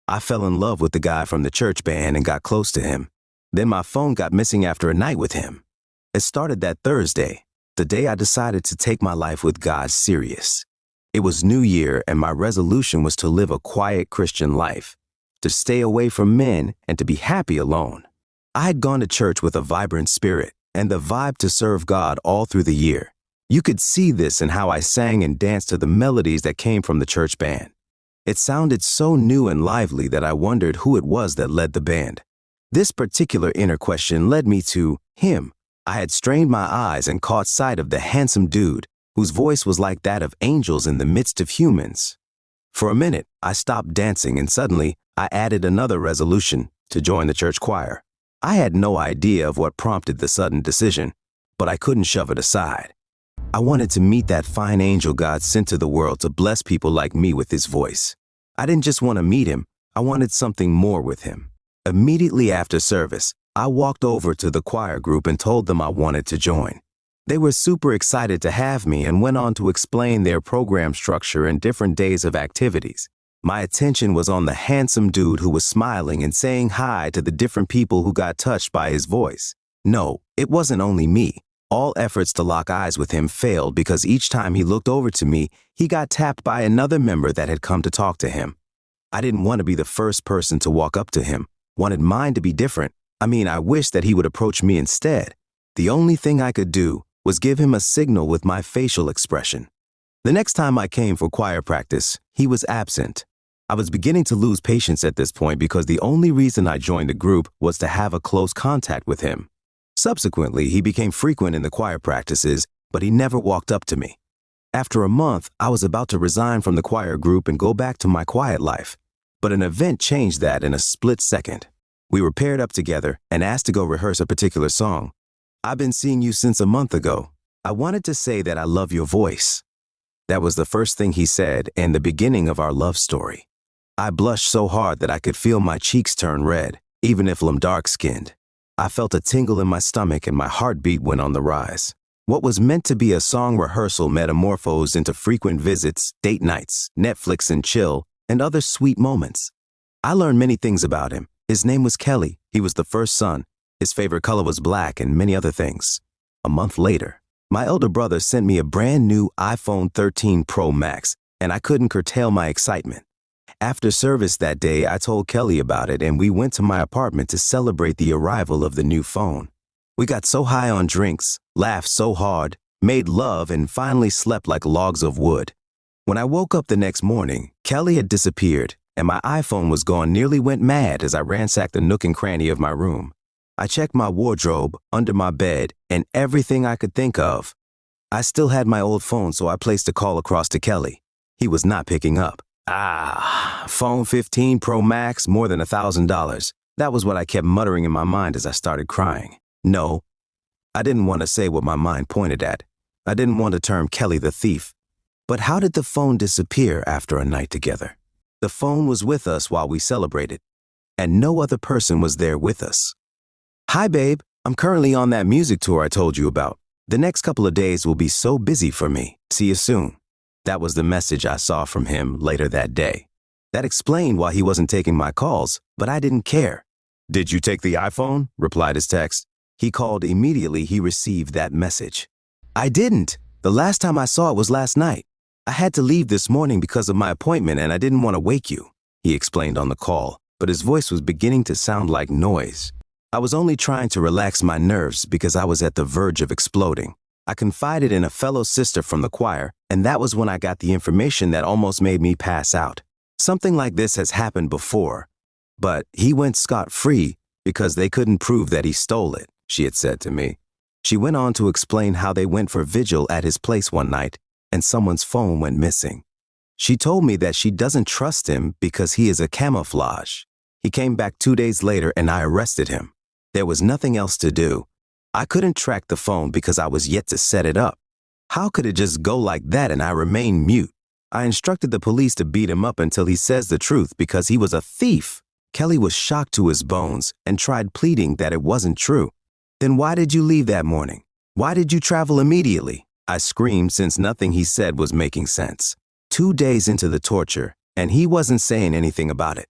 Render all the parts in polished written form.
I fell in love with the guy from the church band and got close to him. Then my phone got missing after a night with him. It started that Thursday, the day I decided to take my life with God serious. It was New Year, and my resolution was to live a quiet Christian life, to stay away from men and to be happy alone. I had gone to church with a vibrant spirit and the vibe to serve God all through the year. You could see this in how I sang and danced to the melodies that came from the church band. It sounded so new and lively that I wondered who it was that led the band. This particular inner question led me to him. I had strained my eyes and caught sight of the handsome dude whose voice was like that of angels in the midst of humans. For a minute, I stopped dancing, and suddenly I added another resolution to join the church choir. I had no idea of what prompted the sudden decision, but I couldn't shove it aside. I wanted to meet that fine angel God sent to the world to bless people like me with his voice. I didn't just want to meet him, I wanted something more with him. Immediately after service, I walked over to the choir group and told them I wanted to join. They were super excited to have me and went on to explain their program structure and different days of activities. My attention was on the handsome dude who was smiling and saying hi to the different people who got touched by his voice. No, it wasn't only me. All efforts to lock eyes with him failed because each time he looked over to me, he got tapped by another member that had come to talk to him. I didn't want to be the first person to walk up to him, wanted mine to be different. I wished that he would approach me instead. The only thing I could do was give him a signal with my facial expression. The next time I came for choir practice, he was absent. I was beginning to lose patience at this point because the only reason I joined the group was to have a close contact with him. Subsequently, he became frequent in the choir practices, but he never walked up to me. After a month, I was about to resign from the choir group and go back to my quiet life, but an event changed that in a split second. We were paired up together and asked to go rehearse a particular song. "I've been seeing you since a month ago. I wanted to say that I love your voice." That was the first thing he said and the beginning of our love story. I blushed so hard that I could feel my cheeks turn red, even if I'm dark-skinned. I felt a tingle in my stomach and my heartbeat went on the rise. What was meant to be a song rehearsal metamorphosed into frequent visits, date nights, Netflix and chill, and other sweet moments. I learned many things about him. His name was Kelly. He was the first son. His favorite color was black, and many other things. A month later, my elder brother sent me a brand new iPhone 13 Pro Max, and I couldn't curtail my excitement. After service that day, I told Kelly about it, and we went to my apartment to celebrate the arrival of the new phone. We got so high on drinks, laughed so hard, made love, and finally slept like logs of wood. When I woke up the next morning, Kelly had disappeared, and my iPhone was gone. Nearly went mad as I ransacked the nook and cranny of my room. I checked my wardrobe, under my bed, and everything I could think of. I still had my old phone, so I placed a call across to Kelly. He was not picking up. Phone 15 Pro Max, more than $1,000. That was what I kept muttering in my mind as I started crying. No, I didn't want to say what my mind pointed at. I didn't want to term Kelly the thief. But how did the phone disappear after a night together? The phone was with us while we celebrated, and no other person was there with us. "Hi, babe. I'm currently on that music tour I told you about. The next couple of days will be so busy for me. See you soon." That was the message I saw from him later that day. That explained why he wasn't taking my calls, but I didn't care. "Did you take the iPhone?" replied his text. He called immediately he received that message. "I didn't. The last time I saw it was last night. I had to leave this morning because of my appointment and I didn't want to wake you," he explained on the call, but his voice was beginning to sound like noise. I was only trying to relax my nerves because I was at the verge of exploding. I confided in a fellow sister from the choir, and that was when I got the information that almost made me pass out. "Something like this has happened before, but he went scot-free because they couldn't prove that he stole it," she had said to me. She went on to explain how they went for vigil at his place one night, and someone's phone went missing. She told me that she doesn't trust him because he is a camouflage. He came back 2 days later and I arrested him. There was nothing else to do. I couldn't track the phone because I was yet to set it up. How could it just go like that and I remained mute? I instructed the police to beat him up until he says the truth because he was a thief. Kelly was shocked to his bones and tried pleading that it wasn't true. "Then why did you leave that morning? Why did you travel immediately?" I screamed since nothing he said was making sense. 2 days into the torture, and he wasn't saying anything about it.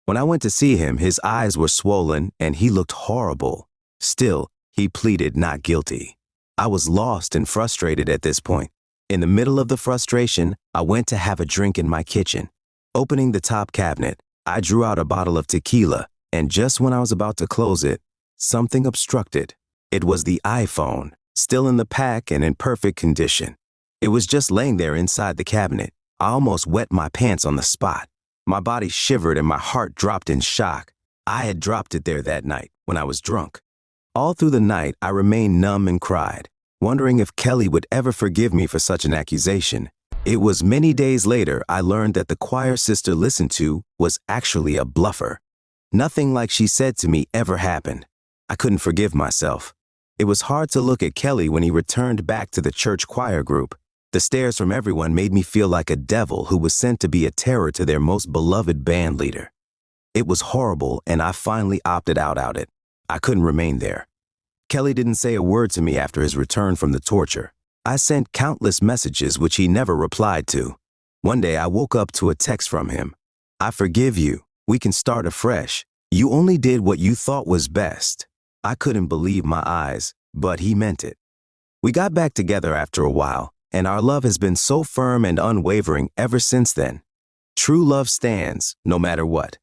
When I went to see him, his eyes were swollen and he looked horrible. Still, he pleaded not guilty. I was lost and frustrated at this point. In the middle of the frustration, I went to have a drink in my kitchen. Opening the top cabinet, I drew out a bottle of tequila, and just when I was about to close it, something obstructed. It was the iPhone, still in the pack and in perfect condition. It was just laying there inside the cabinet. I almost wet my pants on the spot. My body shivered and my heart dropped in shock. I had dropped it there that night when I was drunk. All through the night, I remained numb and cried, wondering if Kelly would ever forgive me for such an accusation. It was many days later I learned that the choir sister listened to was actually a bluffer. Nothing like she said to me ever happened. I couldn't forgive myself. It was hard to look at Kelly when he returned back to the church choir group. The stares from everyone made me feel like a devil who was sent to be a terror to their most beloved band leader. It was horrible, and I finally opted out of it. I couldn't remain there. Kelly didn't say a word to me after his return from the torture. I sent countless messages which he never replied to. One day I woke up to a text from him. "I forgive you. We can start afresh. You only did what you thought was best." I couldn't believe my eyes, but he meant it. We got back together after a while, and our love has been so firm and unwavering ever since then. True love stands, no matter what.